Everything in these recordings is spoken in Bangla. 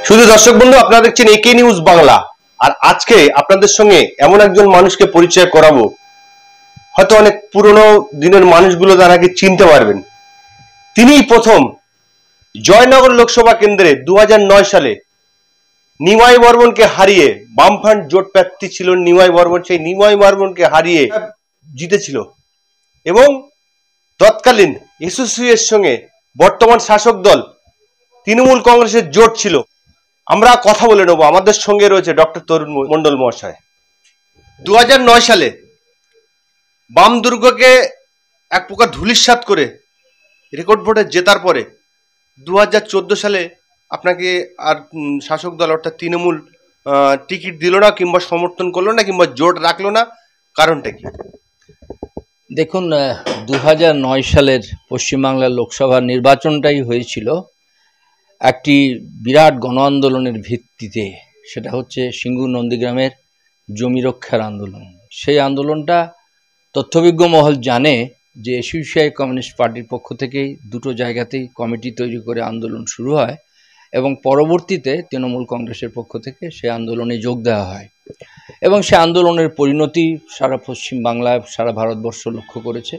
শুধু দর্শক বন্ধু, আপনারা দেখছেন একে নিউজ বাংলা। আর আজকে আপনাদের সঙ্গে এমন একজন মানুষকে পরিচয় করাবো, হয়তো অনেক পুরনো দিনের মানুষগুলো তাকে চিনতে পারবেন। তিনিই প্রথম জয়নগর লোকসভা কেন্দ্রে 2009 সালে নিমাই বর্মনকে হারিয়ে, বামফ্রন্ট জোট প্রার্থী ছিল নিমাই বর্মন, সেই নিমাই বর্মনকে হারিয়ে জিতেছিল। এবং তৎকালীন এসোসিয়ের সঙ্গে বর্তমান শাসক দল তৃণমূল কংগ্রেসের জোট ছিল। আমরা কথা বলে নেব, আমাদের সঙ্গে রয়েছে ডক্টর তরুণ মণ্ডল মহাশয়। 2009 সালে বাম দুর্গকে এক প্রকার ধূলিসাৎ করে রেকর্ড ভোটে জেতার পরে 2014 সালে আপনাকে আর শাসক দল অর্থাৎ তৃণমূল টিকিট দিল না, কিংবা সমর্থন করলো না, কিংবা জোট রাখলো না। কারণটা কি? দেখুন, 2009 সালের পশ্চিমবাংলার লোকসভা নির্বাচনটাই হয়েছিল একটি বিরাট গণ আন্দোলনের ভিত্তিতে। সেটা হচ্ছে সিঙ্গুর নন্দীগ্রামের জমি রক্ষার আন্দোলন। সেই আন্দোলনটা তথ্যবিজ্ঞ মহল জানে যে এসইউসিআই কমিউনিস্ট পার্টির পক্ষ থেকেই দুটো জায়গাতেই কমিটি তৈরি করে আন্দোলন শুরু হয় এবং পরবর্তীতে তৃণমূল কংগ্রেসের পক্ষ থেকে সে আন্দোলনে যোগ দেওয়া হয় এবং সে আন্দোলনের পরিণতি সারা পশ্চিম বাংলায়, সারা ভারতবর্ষ লক্ষ্য করেছে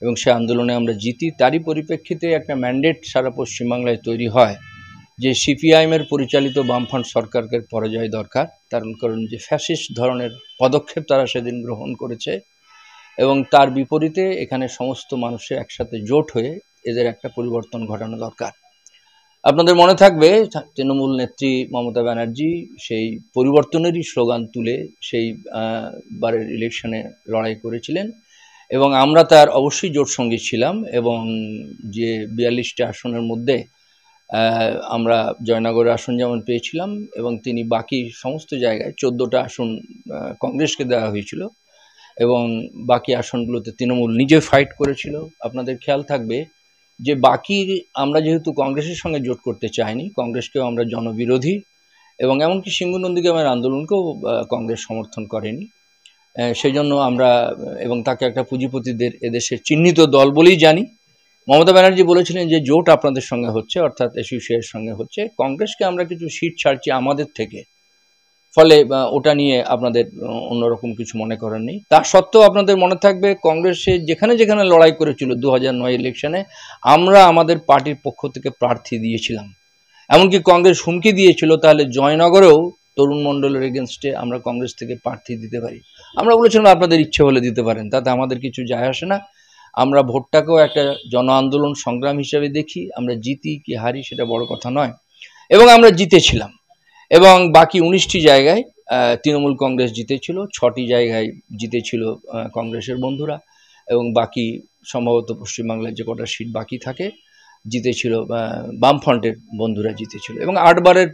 এবং সে আন্দোলনে আমরা জিতি। তারই পরিপ্রেক্ষিতে একটা ম্যান্ডেট সারা পশ্চিমবাংলায় তৈরি হয় যে সিপিআইএমের পরিচালিত বামফ্রন্ট সরকারকে পরাজয় দরকার, তার কারণ যে ফ্যাসিস্ট ধরনের পদক্ষেপ তারা সেদিন গ্রহণ করেছে এবং তার বিপরীতে এখানে সমস্ত মানুষের একসাথে জোট হয়ে এদের একটা পরিবর্তন ঘটানো দরকার। আপনাদের মনে থাকবে তৃণমূল নেত্রী মমতা ব্যানার্জি সেই পরিবর্তনেরই স্লোগান তুলে সেই বারের ইলেকশনে লড়াই করেছিলেন এবং আমরা তার অবশ্যই জোট সঙ্গী ছিলাম এবং যে 42টা আসনের মধ্যে আমরা জয়নগরের আসন যেমন পেয়েছিলাম এবং তিনি বাকি সমস্ত জায়গায় 14টা আসন কংগ্রেসকে দেওয়া হয়েছিল এবং বাকি আসনগুলোতে তৃণমূল নিজে ফাইট করেছিল। আপনাদের খেয়াল থাকবে যে বাকি আমরা যেহেতু কংগ্রেসের সঙ্গে জোট করতে চাইনি, কংগ্রেসকেও আমরা জনবিরোধী এবং এমনকি সিঙ্গু নন্দীগ্রামের আন্দোলনকেও কংগ্রেস সমর্থন করেনি, সেই জন্য আমরা এবং তাকে একটা পুঁজিপতিদের এদেশের চিহ্নিত দল বলেই জানি। মমতা ব্যানার্জি বলেছিলেন যে জোট আপনাদের সঙ্গে হচ্ছে, অর্থাৎ এসইউসিআইয়ের সঙ্গে হচ্ছে, কংগ্রেসকে আমরা কিছু সিট ছাড়ছি আমাদের থেকে, ফলে ওটা নিয়ে আপনাদের অন্যরকম কিছু মনে করার নেই। তা সত্ত্বেও আপনাদের মনে থাকবে কংগ্রেসে যেখানে যেখানে লড়াই করেছিল 2009 ইলেকশনে আমরা আমাদের পার্টির পক্ষ থেকে প্রার্থী দিয়েছিলাম। এমনকি কংগ্রেস হুমকি দিয়েছিল তাহলে জয়নগরেও তরুণ মণ্ডলের এগেনস্টে আমরা কংগ্রেস থেকে প্রার্থী দিতে পারি। আমরা বলেছিলাম আপনাদের ইচ্ছে হলে দিতে পারেন, তাতে আমাদের কিছু যায় আসে না। আমরা ভোটটাকেও একটা জন আন্দোলন সংগ্রাম হিসেবে দেখি, আমরা জিতি কি হারি সেটা বড় কথা নয় এবং আমরা জিতেছিলাম এবং বাকি 19টি জায়গায় তৃণমূল কংগ্রেস জিতেছিল, 6টি জায়গায় জিতেছিল কংগ্রেসের বন্ধুরা এবং বাকি সম্ভবত পশ্চিমবাংলায় যে কটা সিট বাকি থাকে জিতেছিল বামফ্রন্টের বন্ধুরা জিতেছিল এবং 8 বারের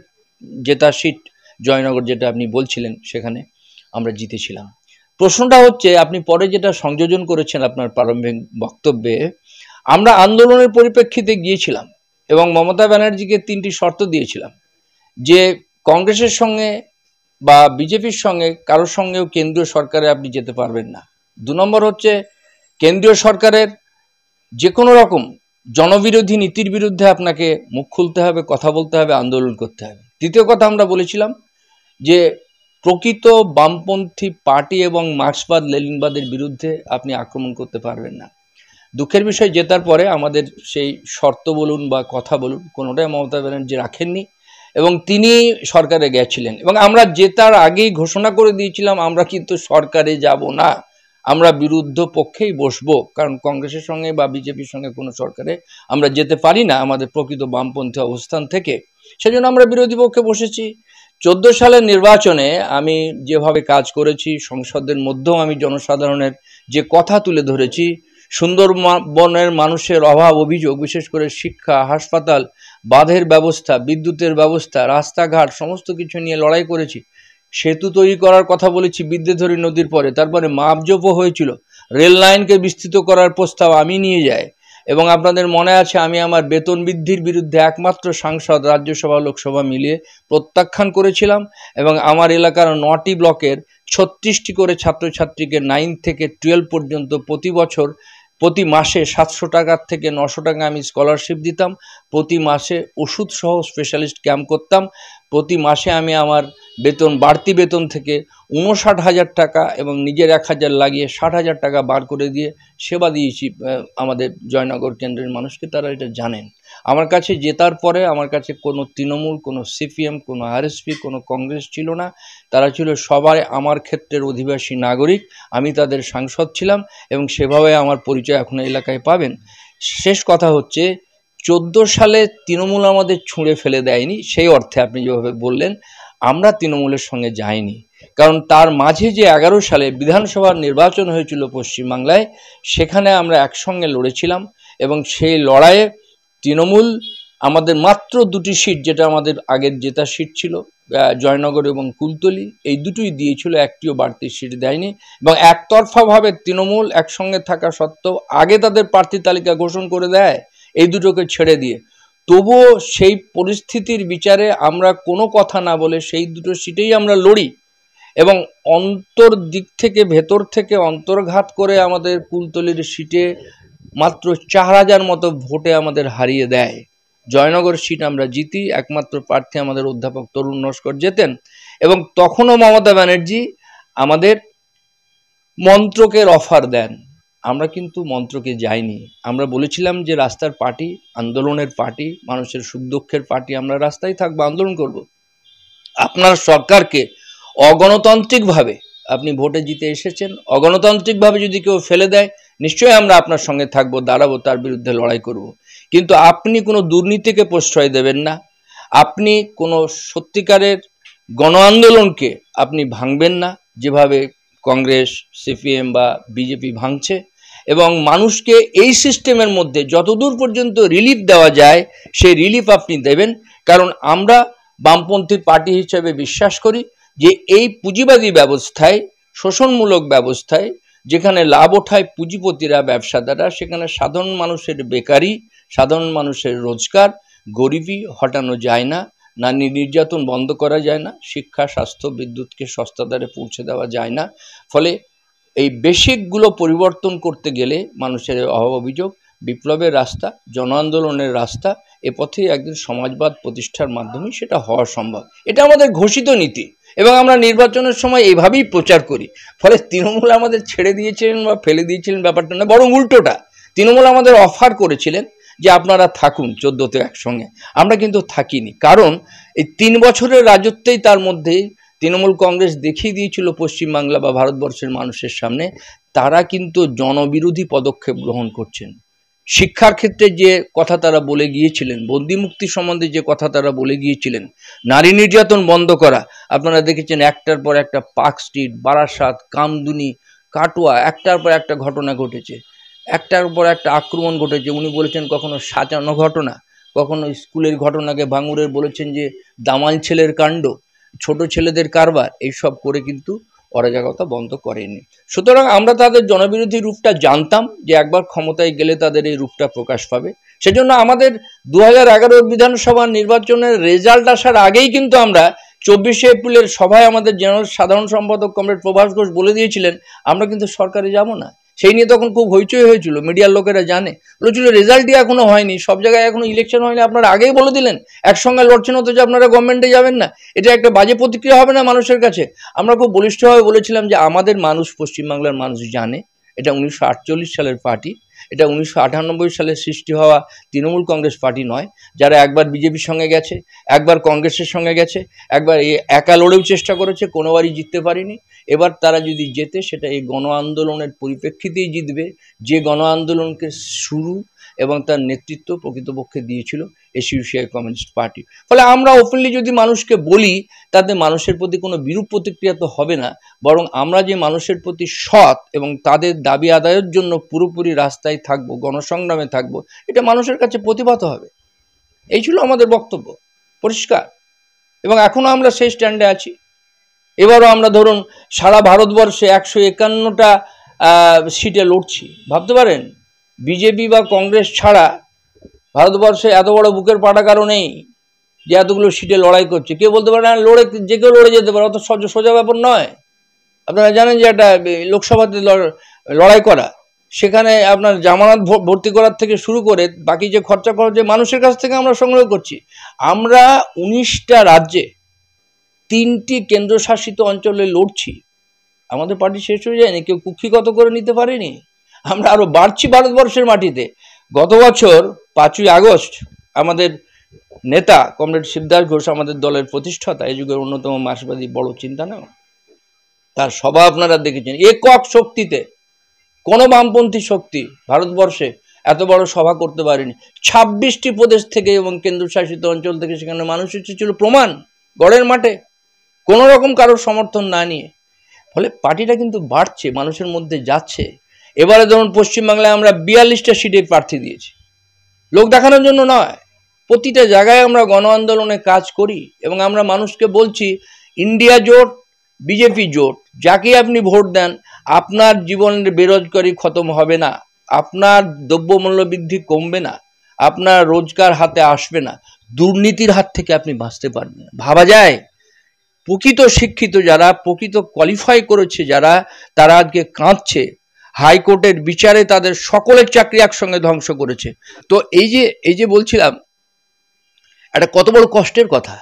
জেতা সিট জয়নগর যেটা আপনি বলছিলেন সেখানে আমরা জিতেছিলাম। প্রশ্নটা হচ্ছে আপনি পরে যেটা সংযোজন করেছেন আপনার প্রারম্ভিক বক্তব্যে, আমরা আন্দোলনের পরিপ্রেক্ষিতে গিয়েছিলাম এবং মমতা ব্যানার্জিকে 3টি শর্ত দিয়েছিলাম যে কংগ্রেসের সঙ্গে বা বিজেপির সঙ্গে কারোর সঙ্গেও কেন্দ্রীয় সরকারে আপনি যেতে পারবেন না। 2 নম্বর হচ্ছে কেন্দ্রীয় সরকারের যে কোনো রকম জনবিরোধী নীতির বিরুদ্ধে আপনাকে মুখ খুলতে হবে, কথা বলতে হবে, আন্দোলন করতে হবে। তৃতীয় কথা আমরা বলেছিলাম যে প্রকৃত বামপন্থী পার্টি এবং মার্ক্সবাদ লেনিনবাদের বিরুদ্ধে আপনি আক্রমণ করতে পারবেন না। দুঃখের বিষয় জেতার পরে আমাদের সেই শর্ত বলুন বা কথা বলুন কোনোটাই মমতা ব্যানার্জি রাখেননি এবং তিনি সরকারে গেছিলেন এবং আমরা জেতার আগেই ঘোষণা করে দিয়েছিলাম আমরা কিন্তু সরকারে যাব না, আমরা বিরুদ্ধ পক্ষেই বসবো, কারণ কংগ্রেসের সঙ্গে বা বিজেপির সঙ্গে কোনো সরকারে আমরা যেতে পারি না আমাদের প্রকৃত বামপন্থী অবস্থান থেকে, সেজন্য আমরা বিরোধী পক্ষে বসেছি। 14 সালের নির্বাচনে আমি যেভাবে কাজ করেছি, সংসদের মধ্যেও আমি জনসাধারণের যে কথা তুলে ধরেছি, সুন্দরবনের মানুষের অভাব অভিযোগ, বিশেষ করে শিক্ষা, হাসপাতাল, বাঁধের ব্যবস্থা, বিদ্যুতের ব্যবস্থা, রাস্তাঘাট সমস্ত কিছু নিয়ে লড়াই করেছি। সেতু তৈরি করার কথা বলেছি বিদ্যুধরী নদীর পরে, তারপরে মাপজোপও হয়েছিল, রেল লাইনকে বিস্তৃত করার প্রস্তাব আমি নিয়ে যাই এবং আপনাদের মনে আছে আমি আমার বেতন বৃদ্ধির বিরুদ্ধে একমাত্র সাংসদ রাজ্যসভা লোকসভা মিলিয়ে প্রত্যাখ্যান করেছিলাম এবং আমার এলাকার 9টি ব্লকের 36টি করে ছাত্রছাত্রীকে 9 থেকে 12 পর্যন্ত প্রতি বছর প্রতি মাসে 700 টাকার থেকে 900 টাকা আমি স্কলারশিপ দিতাম, প্রতি মাসে ওষুধ সহ স্পেশালিস্ট ক্যাম্প করতাম, প্রতি মাসে আমি আমার বেতন বাড়তি বেতন থেকে 59,000 টাকা এবং নিজের 1,000 লাগিয়ে 60,000 টাকা বার করে দিয়ে সেবা দিয়েছি আমাদের জয়নগর কেন্দ্রের মানুষকে। তারা এটা জানেন। আমার কাছে জেতার পরে আমার কাছে কোনো তৃণমূল, কোনো সিপিএম, কোনো আরএসপি, কোনো কংগ্রেস ছিল না। তারা ছিল সবাই আমার ক্ষেত্রের অধিবাসী নাগরিক। আমি তাদের সাংসদ ছিলাম এবং সেভাবে আমার পরিচয় এখন এলাকায় পাবেন। শেষ কথা হচ্ছে 14 সালে তৃণমূল আমাদের ছুঁড়ে ফেলে দেয়নি, সেই অর্থে আপনি যেভাবে বললেন আমরা তৃণমূলের সঙ্গে যাইনি। কারণ তার মাঝে যে 11 সালে বিধানসভার নির্বাচন হয়েছিল পশ্চিমবাংলায়, সেখানে আমরা একসঙ্গে লড়েছিলাম এবং সেই লড়াইয়ে তৃণমূল আমাদের মাত্র 2টি সিট, যেটা আমাদের আগের জেতা সিট ছিল জয়নগর এবং কুলতলি, এই দুটোই দিয়েছিল, একটিও বাড়তি সিট দেয়নি। এবং একতরফাভাবে তৃণমূল একসঙ্গে থাকা সত্ত্বেও আগে তাদের প্রার্থী তালিকা ঘোষণা করে দেয় এই দুটোকে ছেড়ে দিয়ে। তবুও সেই পরিস্থিতির বিচারে আমরা কোনো কথা না বলে সেই দুটো সিটেই আমরা লড়ি এবং অন্তর দিক থেকে, ভেতর থেকে অন্তর্ঘাত করে আমাদের কুলতলির সিটে মাত্র 4,000 মতো ভোটে আমাদের হারিয়ে দেয়। জয়নগর সিট আমরা জিতি, একমাত্র প্রার্থী আমাদের অধ্যাপক তরুণ নস্কর জেতেন। এবং তখনও মমতা ব্যানার্জি আমাদের মন্ত্রকের অফার দেন, আমরা কিন্তু মন্ত্রকে যাইনি। আমরা বলেছিলাম যে রাস্তার পার্টি, আন্দোলনের পার্টি, মানুষের সুখ দুঃখের পার্টি, আমরা রাস্তায় থাকবো, আন্দোলন করব। আপনার সরকারকে অগণতান্ত্রিকভাবে আপনি ভোটে জিতে এসেছেন, অগণতান্ত্রিকভাবে যদি কেউ ফেলে দেয় নিশ্চয়ই আমরা আপনার সঙ্গে থাকবো, দাঁড়াবো, তার বিরুদ্ধে লড়াই করব। কিন্তু আপনি কোনো দুর্নীতিকে প্রশ্রয় দেবেন না, আপনি কোনো সত্যিকারের গণ আন্দোলনকে আপনি ভাঙবেন না, যেভাবে কংগ্রেস, সিপিএম বা বিজেপি ভাঙছে। এবং মানুষকে এই সিস্টেমের মধ্যে যতদূর পর্যন্ত রিলিফ দেওয়া যায় সেই রিলিফ আপনি দেবেন। কারণ আমরা বামপন্থী পার্টি হিসেবে বিশ্বাস করি যে এই পুঁজিবাদী ব্যবস্থায়, শোষণমূলক ব্যবস্থায়, যেখানে লাভ ওঠায় পুঁজিপতিরা, ব্যবসাদাররা, সেখানে সাধারণ মানুষের বেকারি, সাধারণ মানুষের রোজগার, গরিবি হটানো যায় না, নারী নির্যাতন বন্ধ করা যায় না, শিক্ষা, স্বাস্থ্য, বিদ্যুৎকে সস্তা দরে পৌঁছে দেওয়া যায় না। ফলে এই বেসিকগুলো পরিবর্তন করতে গেলে মানুষের অভাব অভিযোগ, বিপ্লবের রাস্তা, জন আন্দোলনের রাস্তা, এ পথেই একদিন সমাজবাদ প্রতিষ্ঠার মাধ্যমে সেটা হওয়া সম্ভব। এটা আমাদের ঘোষিত নীতি এবং আমরা নির্বাচনের সময় এইভাবেই প্রচার করি। ফলে তৃণমূল আমাদের ছেড়ে দিয়েছিলেন বা ফেলে দিয়েছিলেন ব্যাপারটা না, বরং উল্টোটা। তৃণমূল আমাদের অফার করেছিলেন যে আপনারা থাকুন 14তে একসঙ্গে, আমরা কিন্তু থাকিনি। কারণ এই 3 বছরের রাজত্বেই তার মধ্যেই তৃণমূল কংগ্রেস দেখিয়ে দিয়েছিল পশ্চিমবাংলা বা ভারতবর্ষের মানুষের সামনে তারা কিন্তু জনবিরোধী পদক্ষেপ গ্রহণ করছেন। শিক্ষার ক্ষেত্রে যে কথা তারা বলে গিয়েছিলেন, বন্দিমুক্তি সম্বন্ধে যে কথা তারা বলে গিয়েছিলেন, নারী নির্যাতন বন্ধ করা, আপনারা দেখেছেন একটার পর একটা পার্ক স্ট্রিট, বারাসাত, কামদুনি, কাটোয়া, একটার পর একটা ঘটনা ঘটেছে, একটার পর একটা আক্রমণ ঘটেছে। উনি বলেছেন কখনো সাজানো ঘটনা, কখনো স্কুলের ঘটনাকে ভাঙুরের বলেছেন যে দামাল ছেলের কাণ্ড, ছোট ছেলেদের কারবার, এইসব করে কিন্তু অরাজকতা বন্ধ করেনি। সুতরাং আমরা তাদের জনবিরোধী রূপটা জানতাম যে একবার ক্ষমতায় গেলে তাদের এই রূপটা প্রকাশ পাবে। সেজন্য আমাদের 2011 বিধানসভা নির্বাচনের রেজাল্ট আসার আগেই কিন্তু আমরা 24শে এপ্রিলের সভায় আমাদের জেনারেল সাধারণ সম্পাদক কমরেড প্রভাস ঘোষ বলে দিয়েছিলেন আমরা কিন্তু সরকারে যাব না। সেই নিয়ে তখন খুব হইচই হয়েছিল, মিডিয়ার লোকেরা জানে, বলেছিল রেজাল্টই এখনো হয়নি, সব জায়গায় এখনো ইলেকশন হয়নি, আপনারা আগেই বলে দিলেন একসঙ্গে লড়ছেন, অথচ আপনারা গভর্নমেন্টে যাবেন না। এটা একটা বাজে প্রতিক্রিয়া হবে না মানুষের কাছে? আমরা খুব বলিষ্ঠভাবে বলেছিলাম যে আমাদের মানুষ, পশ্চিমবাংলার মানুষ জানে এটা 1948 সালের পার্টি, এটা 1998 সালে সৃষ্টি হওয়া তৃণমূল কংগ্রেস পার্টি নয়, যারা একবার বিজেপির সঙ্গে গেছে, একবার কংগ্রেসের সঙ্গে গেছে, একবার একা লড়েও চেষ্টা করেছে, কোনোবারই জিততে পারেনি। এবার তারা যদি জেতে সেটা এই গণ আন্দোলনের পরিপ্রেক্ষিতেই জিতবে, যে গণ আন্দোলনকে শুরু এবং তার নেতৃত্ব প্রকৃতপক্ষে দিয়েছিল এসইউসিআই কমিউনিস্ট পার্টি। ফলে আমরা ওপেনলি যদি মানুষকে বলি তাতে মানুষের প্রতি কোনো বিরূপ প্রতিক্রিয়া তো হবে না, বরং আমরা যে মানুষের প্রতি সৎ এবং তাদের দাবি আদায়ের জন্য পুরোপুরি রাস্তায় থাকবো, গণসংগ্রামে থাকবো, এটা মানুষের কাছে প্রতিভাত হবে। এই ছিল আমাদের বক্তব্য, পরিষ্কার। এবং এখনও আমরা সেই স্ট্যান্ডে আছি। এবারও আমরা ধরুন সারা ভারতবর্ষে 151টা সিটে লড়ছি। ভাবতে পারেন বিজেপি বা কংগ্রেস ছাড়া ভারতবর্ষে এত বড় বুকের পাটাকারও নেই যে এতগুলো সিটে লড়াই করছে। কেউ বলতে পারে না লড়ে যে কেউ লড়ে যেতে পারে, অত সোজা ব্যাপার নয়। আপনারা জানেন যে একটা লোকসভাতে লড়াই করা, সেখানে আপনার জামানত ভর্তি করার থেকে শুরু করে বাকি যে খরচা খরচে মানুষের কাছ থেকে আমরা সংগ্রহ করছি। আমরা 19টা রাজ্যে 3টি কেন্দ্রশাসিত অঞ্চলে লড়ছি। আমাদের পার্টি শেষ হয়ে যায়নি, কেউ কুক্ষিগত করে নিতে পারেনি। আমরা আরো বাড়ছি ভারতবর্ষের মাটিতে। গত বছর 5ই আগস্ট আমাদের নেতা কমরেড শিবদাস ঘোষ, আমাদের দলের প্রতিষ্ঠাতা, এই যুগের অন্যতম মার্ক্সবাদী বড় চিন্তা না, তার সভা আপনারা দেখেছেন। একক শক্তিতে কোনো বামপন্থী শক্তি ভারতবর্ষে এত বড় সভা করতে পারেনি। 26টি প্রদেশ থেকে এবং কেন্দ্রশাসিত অঞ্চল থেকে সেখানে মানুষ এসেছিল প্রমাণ, গড়ের মাঠে, কোনো রকম কারোর সমর্থন না নিয়ে। ফলে পার্টিটা কিন্তু বাড়ছে, মানুষের মধ্যে যাচ্ছে। এবারে ধরুন পশ্চিমবাংলায় আমরা 42টা সিটে প্রার্থী দিয়েছি, লোক দেখানোর জন্য নয়। প্রতিটা জায়গায় আমরা গণ আন্দোলনে কাজ করি এবং আমরা মানুষকে বলছি ইন্ডিয়া জোট, বিজেপি জোট, যাকে আপনি ভোট দেন আপনার জীবনের বেরোজগারি খতম হবে না, আপনার দ্রব্যমূল্য বৃদ্ধি কমবে না, আপনার রোজগার হাতে আসবে না, দুর্নীতির হাত থেকে আপনি বাঁচতে পারবেন না। ভাবা যায় প্রকৃত শিক্ষিত যারা, প্রকৃত কোয়ালিফাই করেছে যারা, তারা আজকে কাঁদছে। হাইকোর্টের বিচারে তাদের সকলের চাকরি একসঙ্গে ধ্বংস করেছে। তো এই যে বলছিলাম, একটা কত বড় কষ্টের কথা।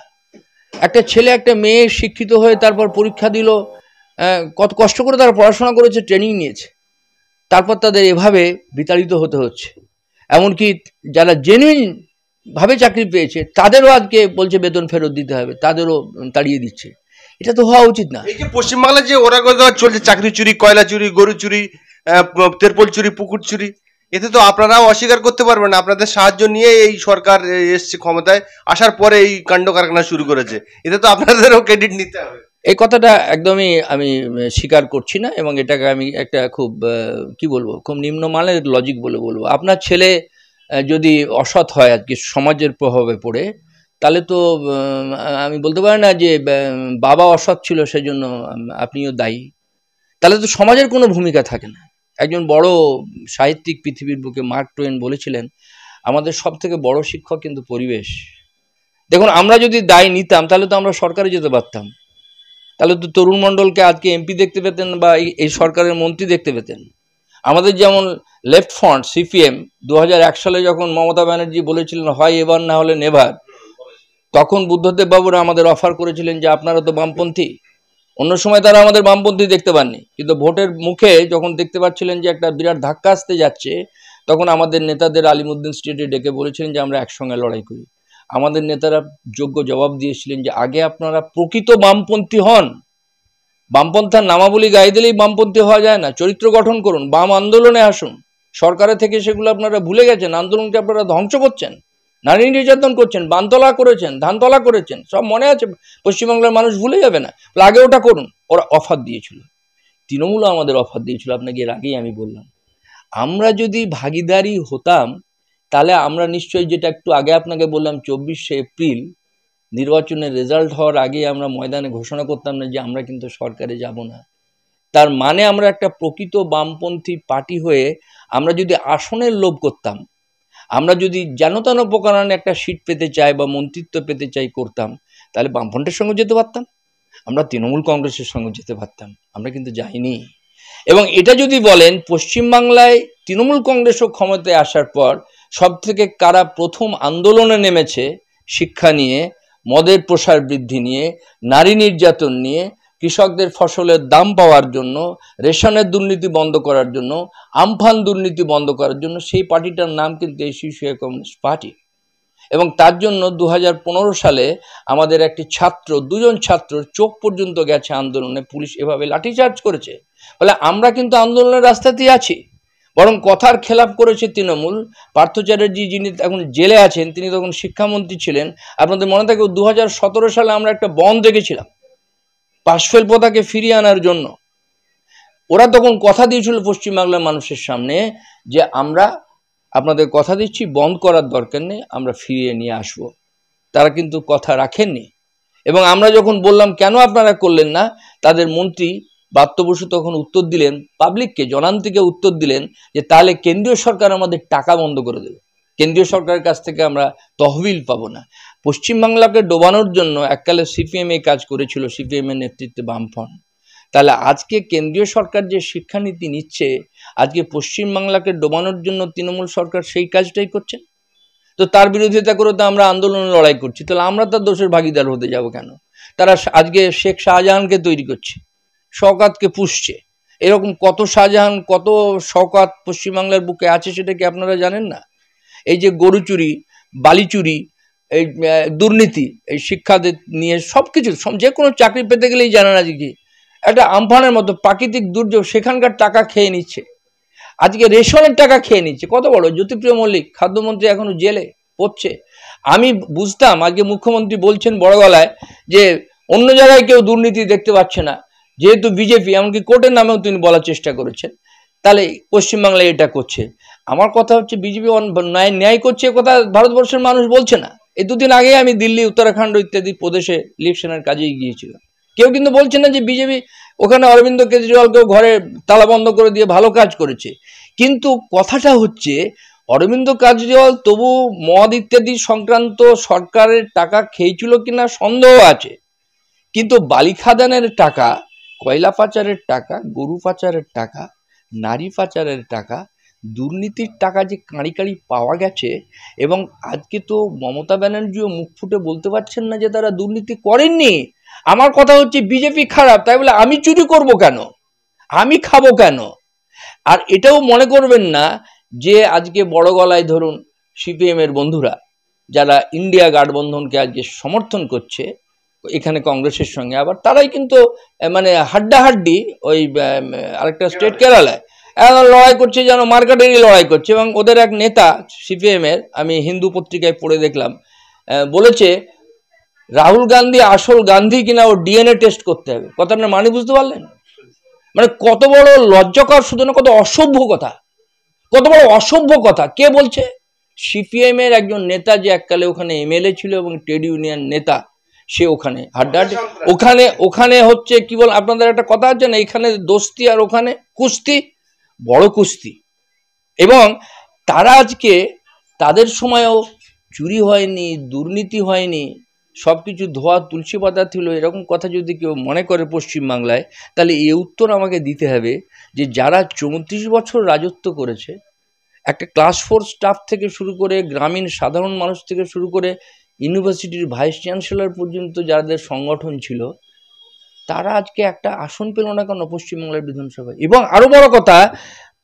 একটা ছেলে একটা মেয়ে শিক্ষিত হয়ে তারপর পরীক্ষা দিল, কত কষ্ট করে তারা পড়াশোনা করেছে, ট্রেনিং নিয়েছে, তারপর তাদের এভাবে বিতাড়িত হতে হচ্ছে। এমনকি যারা জেনুইন ভাবে চাকরি পেয়েছে তাদেরও আজকে বলছে বেতন ফেরত দিতে হবে, তাদেরও তাড়িয়ে দিচ্ছে। এটা তো হওয়া উচিত না। এই যে পশ্চিমবাংলায় যে চলছে, চাকরি চুরি, কয়লা চুরি, গরু চুরি, তেরপল চুরি, পুকুর চুরি, এতে তো আপনারাও অস্বীকার করতে পারবেন না। আপনাদের সাহায্য নিয়ে এই সরকার এসছে ক্ষমতায়, আসার পরে এই কাণ্ড কারখানা শুরু করেছে, এতে তো আপনাদেরও ক্রেডিট নিতে হবে। এই কথাটা একদমই আমি স্বীকার করছি না এবং এটাকে আমি একটা খুব কি বলবো, খুব নিম্নমানের লজিক বলে বলবো। আপনার ছেলে যদি অসৎ হয় আজকে সমাজের প্রভাবে পড়ে, তাহলে তো আমি বলতে পারি না যে বাবা অসৎ ছিল সেজন্য আপনিও দায়ী, তাহলে তো সমাজের কোনো ভূমিকা থাকে না। একজন বড় সাহিত্যিক পৃথিবীর বুকে মার্ক টোয়েন বলেছিলেন, আমাদের সব থেকে বড় শিক্ষক কিন্তু পরিবেশ। দেখুন, আমরা যদি দায় নিতাম তাহলে তো আমরা সরকারে যেতে পারতাম, তাহলে তো তরুণ মণ্ডলকে আজকে এমপি দেখতে পেতেন বা এই সরকারের মন্ত্রী দেখতে পেতেন। আমাদের যেমন লেফট ফ্রন্ট সিপিএম 2001 সালে যখন মমতা ব্যানার্জি বলেছিলেন হয় এবার না হলে নেভার, তখন বুদ্ধদেব বাবুরা আমাদের অফার করেছিলেন যে আপনারা তো বামপন্থী। অন্য সময় তারা আমাদের বামপন্থী দেখতে পাননি, কিন্তু ভোটের মুখে যখন দেখতে পাচ্ছিলেন যে একটা বিরাট ধাক্কা আসতে যাচ্ছে, তখন আমাদের নেতাদের আলিমুদ্দিন স্টেটে ডেকে বলেছিলেন যে আমরা একসঙ্গে লড়াই করি। আমাদের নেতারা যোগ্য জবাব দিয়েছিলেন যে আগে আপনারা প্রকৃত বামপন্থী হন। বামপন্থার নামাবলী গায়ে দিলেই বামপন্থী হওয়া যায় না, চরিত্র গঠন করুন, বাম আন্দোলনে আসুন। সরকারের থেকে সেগুলো আপনারা ভুলে গেছেন, আন্দোলনকে আপনারা ধ্বংস করছেন, নারী নির্যাতন করছেন, বানতলা করেছেন, ধানতলা করেছেন, সব মনে আছে, পশ্চিমবাংলার মানুষ ভুলে যাবে না। আগে ওটা করুন। ওরা অফার দিয়েছিল, তৃণমূলও আমাদের অফার দিয়েছিল, আপনাকে এর আগেই আমি বললাম। আমরা যদি ভাগিদারি হতাম তাহলে আমরা নিশ্চয়ই, যেটা একটু আগে আপনাকে বললাম, 24শে এপ্রিল নির্বাচনের রেজাল্ট হওয়ার আগে আমরা ময়দানে ঘোষণা করতাম না যে আমরা কিন্তু সরকারে যাব না। তার মানে আমরা একটা প্রকৃত বামপন্থী পার্টি হয়ে আমরা যদি আসনের লোভ করতাম, আমরা যদি যেন তেন প্রকারণে একটা সিট পেতে চাই বা মন্ত্রিত্ব পেতে চাই করতাম, তাহলে বামফ্রন্টের সঙ্গে যেতে পারতাম, আমরা তৃণমূল কংগ্রেসের সঙ্গে যেতে পারতাম। আমরা কিন্তু যাইনি। এবং এটা যদি বলেন পশ্চিমবাংলায় তৃণমূল কংগ্রেসও ক্ষমতায় আসার পর সব থেকে কারা প্রথম আন্দোলনে নেমেছে, শিক্ষা নিয়ে, মদের প্রসার বৃদ্ধি নিয়ে, নারী নির্যাতন নিয়ে, কৃষকদের ফসলের দাম পাওয়ার জন্য, রেশনের দুর্নীতি বন্ধ করার জন্য, আমফান দুর্নীতি বন্ধ করার জন্য, সেই পার্টিটার নাম কিন্তু এই শিশুরা কমিউনিস্ট পার্টি। এবং তার জন্য 2015 সালে আমাদের একটি ছাত্র, 2জন ছাত্র চোখ পর্যন্ত গেছে আন্দোলনে, পুলিশ এভাবে লাঠিচার্জ করেছে। ফলে আমরা কিন্তু আন্দোলনের রাস্তাতেই আছি। বরং কথার খেলাপ করেছে তৃণমূল। পার্থ চ্যাটার্জি, যিনি এখন জেলে আছেন, তিনি তখন শিক্ষামন্ত্রী ছিলেন। আপনাদের মনে থাকে 2017 সালে আমরা একটা বন্ধ দেখেছিলাম পাশফেল প্রথাকে ফিরিয়ে আনার জন্য। ওরা তখন কথা দিয়েছিল পশ্চিমবাংলার মানুষের সামনে যে আমরা আপনাদের কথা দিচ্ছি, বন্ধ করার দরকার নেই, আমরা ফিরিয়ে নিয়ে আসব। তারা কিন্তু কথা রাখেননি। এবং আমরা যখন বললাম কেন আপনারা করলেন না, তাদের মন্ত্রী ব্রাত্য বসু তখন উত্তর দিলেন, পাবলিককে, জনান্তিকে উত্তর দিলেন যে তাহলে কেন্দ্রীয় সরকার আমাদের টাকা বন্ধ করে দেবে, কেন্দ্রীয় সরকারের কাছ থেকে আমরা তহবিল পাবো না। পশ্চিমবাংলাকে ডোবানোর জন্য এককালে সিপিএম এই কাজ করেছিল, সিপিএম এর নেতৃত্বে বামফ্রন্ট। তাহলে আজকে কেন্দ্রীয় সরকার যে শিক্ষানীতি নিচ্ছে, আজকে পশ্চিমবাংলাকে ডোবানোর জন্য তৃণমূল সরকার সেই কাজটাই করছে। তো তার বিরোধিতা করে তো আমরা আন্দোলনে লড়াই করছি, তাহলে আমরা তার দোষের ভাগিদার হতে যাব কেন? তারা আজকে শেখ শাহজাহানকে তৈরি করছে, শওকতকে পুষছে। এরকম কত শাহজাহান, কত শওকত পশ্চিমবাংলার বুকে আছে, সেটা কি আপনারা জানেন না? এই যে গরু চুরি, বালি চুরি, এই দুর্নীতি, এই শিক্ষা নিয়ে সব কিছু, যে কোনো চাকরি পেতে গেলেই জানেন আজকে একটা আমফানের মতো প্রাকৃতিক দুর্যোগ, সেখানকার টাকা খেয়ে নিচ্ছে। আজকে রেশনের টাকা খেয়ে নিচ্ছে। কত বড় জ্যোতিপ্রিয় মল্লিক খাদ্যমন্ত্রী এখনো জেলে পড়ছে। আমি বুঝতাম আজকে মুখ্যমন্ত্রী বলছেন বড় গলায় যে অন্য জায়গায় কেউ দুর্নীতি দেখতে পাচ্ছে না, যেহেতু বিজেপি, এমনকি কোর্টের নামেও তিনি বলার চেষ্টা করেছেন, তাহলে পশ্চিমবাংলায় এটা করছে। আমার কথা হচ্ছে বিজেপি ন্যায় করছে, কথা ভারতবর্ষের মানুষ বলছে না। এই দুদিন আগে আমি দিল্লি, উত্তরাখণ্ড ইত্যাদি প্রদেশে ইলেকশনের কাজেই গিয়েছিলাম। কেউ কিন্তু বলছে না যে বিজেপি ওখানে অরবিন্দ কেজরিওয়ালকেও ঘরে তালা বন্ধ করে দিয়ে ভালো কাজ করেছে। কিন্তু কথাটা হচ্ছে অরবিন্দ কেজরিওয়াল তবু মদ ইত্যাদি সংক্রান্ত সরকারের টাকা খেয়েছিল কিনা সন্দেহ আছে, কিন্তু বালি খাদানের টাকা, কয়লা পাচারের টাকা, গরু পাচারের টাকা, নারী পাচারের টাকা, দুর্নীতির টাকা যে কাঁড়ি কাঁড়ি পাওয়া গেছে। এবং আজকে তো মমতা ব্যানার্জিও মুখ ফুটে বলতে পারছেন না যে তারা দুর্নীতি করেননি। আমার কথা হচ্ছে বিজেপি খারাপ, তাই বলে আমি চুরি করব কেন, আমি খাবো কেন? আর এটাও মনে করবেন না যে আজকে বড় গলায় ধরুন সিপিএম এর বন্ধুরা যারা ইন্ডিয়া গাঠবন্ধনকে আজকে সমর্থন করছে এখানে কংগ্রেসের সঙ্গে, আবার তারাই কিন্তু মানে হাড্ডাহাড্ডি ওই আরেকটা স্টেট কেরালায় লড়াই করছে, যেন মার্কেটেরই লড়াই করছে। এবং ওদের এক নেতা সিপিএম এর, আমি হিন্দু পত্রিকায় পড়ে দেখলাম, বলেছে রাহুল গান্ধী আসল গান্ধী কিনা ও ডিএনএ টেস্ট করতে হবে। কথাটা মানে বুঝতে পারলেন? মানে কত বড় লজ্জাকর, শুধু না কত অসভ্য কথা, কত বড় অসভ্য কথা। কে বলছে? সিপিএম এর একজন নেতা, যে এককালে ওখানে এমএলএ ছিল এবং ট্রেড ইউনিয়ন নেতা, সে ওখানে হাড্ডাহাড্ডি, ওখানে হচ্ছে কি বল, আপনাদের একটা কথা আছে না, এখানে দোস্তি আর ওখানে কুস্তি, বড় কুস্তি। এবং তারা আজকে, তাদের সময়ও চুরি হয়নি, দুর্নীতি হয়নি, সবকিছু ধোয়া তুলসী পাতা ছিল, এরকম কথা যদি কেউ মনে করে পশ্চিমবাংলায়, তাহলে এই উত্তর আমাকে দিতে হবে যে যারা 34 বছর রাজত্ব করেছে, একটা ক্লাস 4 স্টাফ থেকে শুরু করে গ্রামীণ সাধারণ মানুষ থেকে শুরু করে ইউনিভার্সিটির ভাইস চ্যান্সেলর পর্যন্ত যাদের সংগঠন ছিল, তারা আজকে একটা আসন পেল না কেন পশ্চিমবাংলার বিধানসভায়? এবং আরো বড় কথা,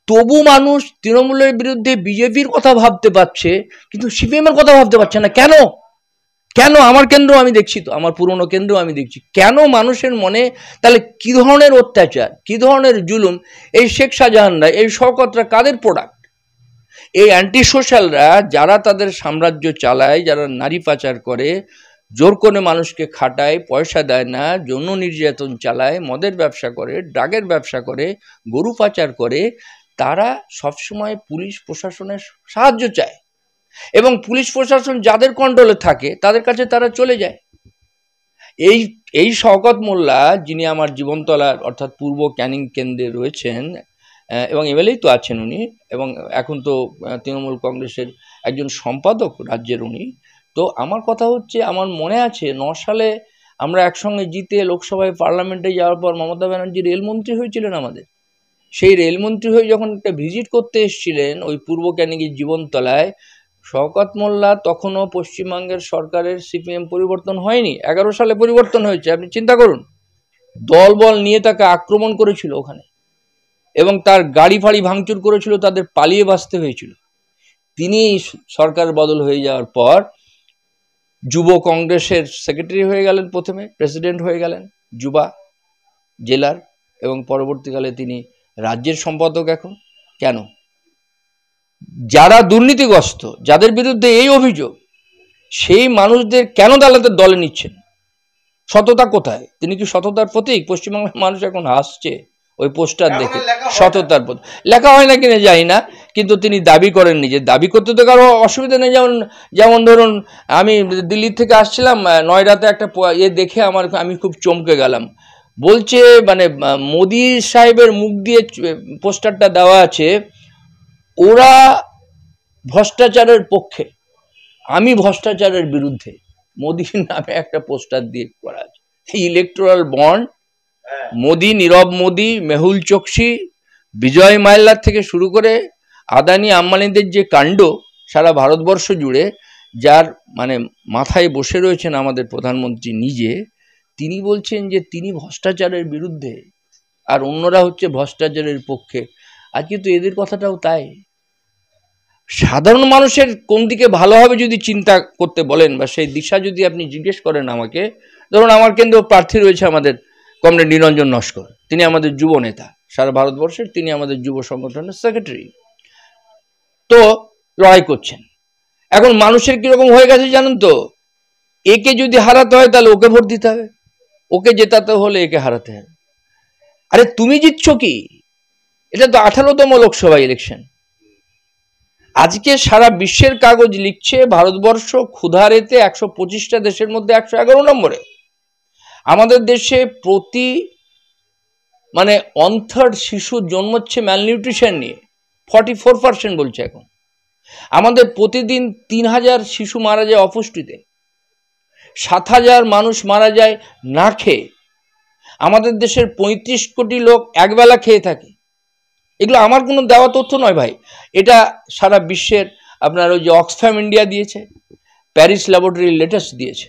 তবু মানুষ তৃণমূলের বিরুদ্ধে বিজেপির কথা ভাবতে পারছে, কিন্তু সিপিএম এর কথা ভাবতে পারছে না। কেন? কেন? আমার কেন্দ্র আমি দেখছি, তো আমার পুরনো কেন্দ্র আমি দেখছি, কেন মানুষের মনে তাহলে কি ধরনের অত্যাচার, কি ধরনের জুলুম? এই শেখ শাহজাহানরা, এই শওকতরা কাদের প্রোডাক্ট? এই অ্যান্টি সোশ্যালরা, যারা তাদের সাম্রাজ্য চালায়, যারা নারী পাচার করে, জোর করে মানুষকে খাটায়, পয়সা দেয় না, যৌন নির্যাতন চালায়, মদের ব্যবসা করে, ড্রাগের ব্যবসা করে, গরু পাচার করে, তারা সবসময় পুলিশ প্রশাসনের সাহায্য চায়। এবং পুলিশ প্রশাসন যাদের কন্ট্রোলে থাকে তাদের কাছে তারা চলে যায়। এই শওকত মোল্লা, যিনি আমার জীবনতলার অর্থাৎ পূর্ব ক্যানিং কেন্দ্রে রয়েছেন এবং এমএলএই তো আছেন উনি, এবং এখন তো তৃণমূল কংগ্রেসের একজন সম্পাদক রাজ্যের উনি। তো আমার কথা হচ্ছে, আমার মনে আছে 9 সালে আমরা একসঙ্গে জিতে লোকসভায় পার্লামেন্টে যাওয়ার পর মমতা ব্যানার্জি রেলমন্ত্রী হয়েছিলেন আমাদের। সেই রেলমন্ত্রী হয়ে যখন একটা ভিজিট করতে এসেছিলেন ওই পূর্ব ক্যানিংয়ের জীবনতলায়, শওকত মোল্লা তখনও পশ্চিমবঙ্গের সরকারের সিপিএম পরিবর্তন হয়নি, 11 সালে পরিবর্তন হয়েছে। আপনি চিন্তা করুন, দলবল নিয়ে তাকে আক্রমণ করেছিল ওখানে, এবং তার গাড়ি ফাড়ি ভাঙচুর করেছিল, তাদের পালিয়ে বাঁচতে হয়েছিল। তিনি সরকার বদল হয়ে যাওয়ার পর যুব কংগ্রেসের সেক্রেটারি হয়ে গেলেন, প্রথমে প্রেসিডেন্ট হয়ে গেলেন যুবা জেলার, এবং পরবর্তীকালে তিনি রাজ্যের সম্পাদক এখন। কেন? যারা দুর্নীতিগ্রস্ত, যাদের বিরুদ্ধে এই অভিযোগ, সেই মানুষদের কেন তাদের দলে নিচ্ছেন? সততা কোথায়? তিনি কি সততার প্রতীক? পশ্চিমবাংলার মানুষ এখন হাসছে ওই পোস্টার দেখে, সততার প্রতীক। লেখা হয় না কিনা জানি না, কিন্তু তিনি দাবি করেননি। যে দাবি করতে তো কারো অসুবিধা নেই। যেমন ধরুন, আমি দিল্লি থেকে আসছিলাম, নয়ডাতে একটা দেখে আমি খুব চমকে গেলাম। বলছে, মানে মোদি সাহেবের মুখ দিয়ে পোস্টারটা দেওয়া আছে, ওরা ভ্রষ্টাচারের পক্ষে, আমি ভ্রষ্টাচারের বিরুদ্ধে। মোদির নামে একটা পোস্টার দিয়ে করা আছে। ইলেকটোরাল বন্ড মোদি, নীরব মোদি, মেহুল চোকসি, বিজয় মাল্যার থেকে শুরু করে আদানি আম্বানিদের যে কাণ্ড সারা ভারতবর্ষ জুড়ে, যার মানে মাথায় বসে রয়েছেন আমাদের প্রধানমন্ত্রী নিজে, তিনি বলছেন যে তিনি ভ্রষ্টাচারের বিরুদ্ধে আর অন্যরা হচ্ছে ভ্রষ্টাচারের পক্ষে। আজকে তো এদের কথাটাও তাই। সাধারণ মানুষের কোন দিকে ভালো হবে যদি চিন্তা করতে বলেন বা সেই দিশা যদি আপনি জিজ্ঞেস করেন আমাকে, ধরুন আমার কেন্দ্রীয় প্রার্থী রয়েছে আমাদের কমরেড নিরঞ্জন নস্কর, তিনি আমাদের যুব নেতা সারা ভারতবর্ষের, তিনি আমাদের যুব সংগঠনের সেক্রেটারি, তো লড়াই করছেন। এখন মানুষের কিরকম হয়ে গেছে জানেন তো, একে যদি হারাতে হয় তাহলে ওকে ভোট দিতে হবে, ওকে জেতাতে হলে একে হারাতে হবে। আরে তুমি জিতছ কি? এটা তো 18তম লোকসভা ইলেকশন। আজকে সারা বিশ্বের কাগজ লিখছে ভারতবর্ষ ক্ষুধারেতে 125টা দেশের মধ্যে 111 নম্বরে। আমাদের দেশে প্রতি মানে 1/3 শিশু জন্মচ্ছে ম্যালনিউট্রিশন নিয়ে, 44% বলছে এখন। আমাদের প্রতিদিন 3000 শিশু মারা যায় অপুষ্টিতে, 7000 মানুষ মারা যায় না খেয়ে। আমাদের দেশের 35 কোটি লোক একবেলা খেয়ে থাকে। এগুলো আমার কোনো দেওয়া তথ্য নয় ভাই, এটা সারা বিশ্বের আপনার ওই যে অক্সফ্যাম ইন্ডিয়া দিয়েছে, প্যারিস ল্যাবরেটরি লেটেস্ট দিয়েছে।